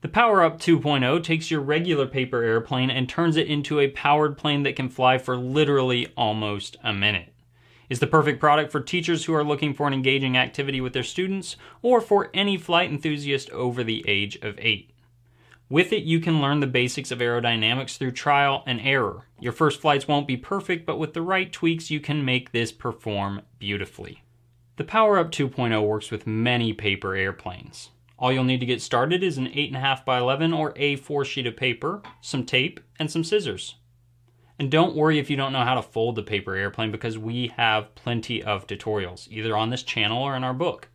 The POWERUP 2.0 takes your regular paper airplane and turns it into a powered plane that can fly for literally almost a minute. It's the perfect product for teachers who are looking for an engaging activity with their students, or for any flight enthusiast over the age of 8. With it, you can learn the basics of aerodynamics through trial and error. Your first flights won't be perfect, but with the right tweaks, you can make this perform beautifully. The POWERUP 2.0 works with many paper airplanes. All you'll need to get started is an 8.5 by 11 or A4 sheet of paper, some tape, and some scissors. And don't worry if you don't know how to fold the paper airplane, because we have plenty of tutorials, either on this channel or in our book.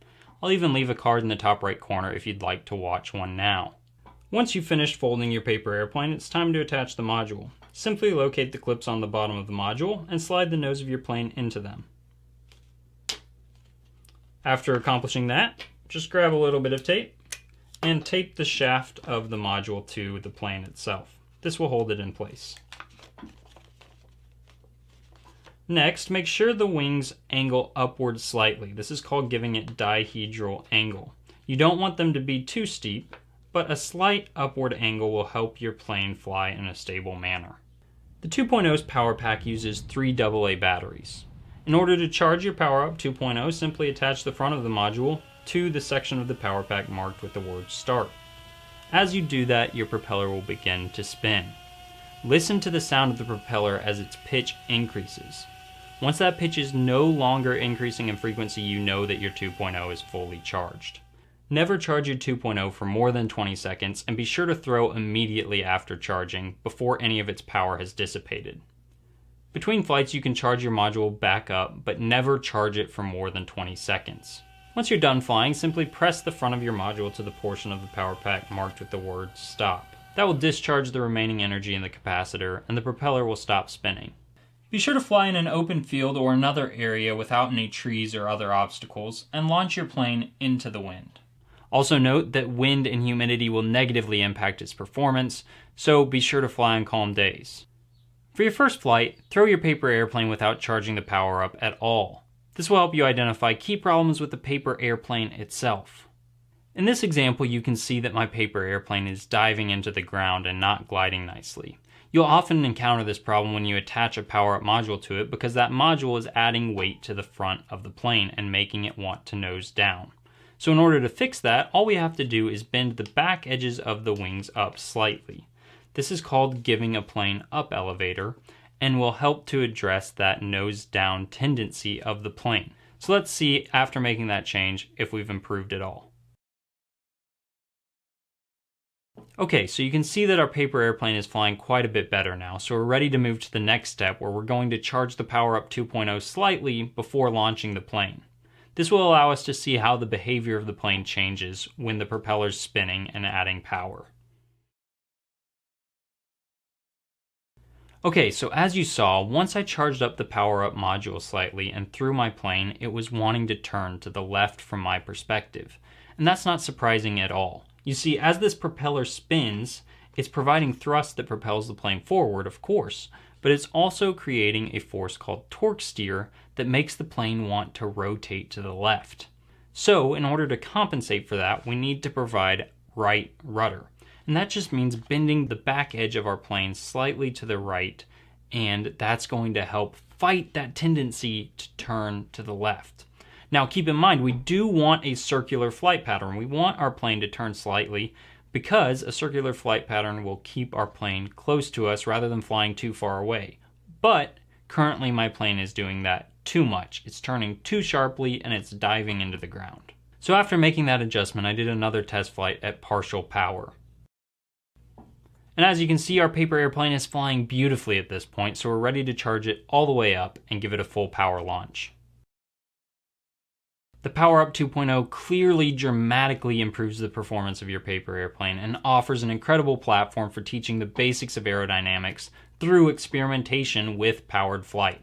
I'll even leave a card in the top right corner if you'd like to watch one now. Once you've finished folding your paper airplane, it's time to attach the module. Simply locate the clips on the bottom of the module and slide the nose of your plane into them. After accomplishing that, just grab a little bit of tape and tape the shaft of the module to the plane itself. This will hold it in place. Next, make sure the wings angle upward slightly. This is called giving it dihedral angle. You don't want them to be too steep, but a slight upward angle will help your plane fly in a stable manner. The 2.0's power pack uses 3 AA batteries. In order to charge your POWERUP 2.0, simply attach the front of the module to the section of the power pack marked with the word START. As you do that, your propeller will begin to spin. Listen to the sound of the propeller as its pitch increases. Once that pitch is no longer increasing in frequency, you know that your 2.0 is fully charged. Never charge your 2.0 for more than 20 seconds, and be sure to throw immediately after charging, before any of its power has dissipated. Between flights, you can charge your module back up, but never charge it for more than 20 seconds. Once you're done flying, simply press the front of your module to the portion of the power pack marked with the word STOP. That will discharge the remaining energy in the capacitor, and the propeller will stop spinning. Be sure to fly in an open field or another area without any trees or other obstacles, and launch your plane into the wind. Also note that wind and humidity will negatively impact its performance, so be sure to fly on calm days. For your first flight, throw your paper airplane without charging the POWERUP at all. This will help you identify key problems with the paper airplane itself. In this example, you can see that my paper airplane is diving into the ground and not gliding nicely. You'll often encounter this problem when you attach a POWERUP module to it, because that module is adding weight to the front of the plane and making it want to nose down. So in order to fix that, all we have to do is bend the back edges of the wings up slightly. This is called giving a plane up elevator, and will help to address that nose down tendency of the plane. So let's see, after making that change, if we've improved at all. Okay, so you can see that our paper airplane is flying quite a bit better now, so we're ready to move to the next step, where we're going to charge the POWERUP 2.0 slightly before launching the plane. This will allow us to see how the behavior of the plane changes when the propeller's spinning and adding power. Okay, so as you saw, once I charged up the POWERUP module slightly and threw my plane, it was wanting to turn to the left from my perspective. And that's not surprising at all. You see, as this propeller spins, it's providing thrust that propels the plane forward, of course, but it's also creating a force called torque steer that makes the plane want to rotate to the left. So, in order to compensate for that, we need to provide right rudder. And that just means bending the back edge of our plane slightly to the right, and that's going to help fight that tendency to turn to the left. Now keep in mind, we do want a circular flight pattern. We want our plane to turn slightly, because a circular flight pattern will keep our plane close to us rather than flying too far away. But currently my plane is doing that too much. It's turning too sharply and it's diving into the ground. So after making that adjustment, I did another test flight at partial power. And as you can see, our paper airplane is flying beautifully at this point, so we're ready to charge it all the way up and give it a full power launch. The POWERUP 2.0 clearly dramatically improves the performance of your paper airplane and offers an incredible platform for teaching the basics of aerodynamics through experimentation with powered flight.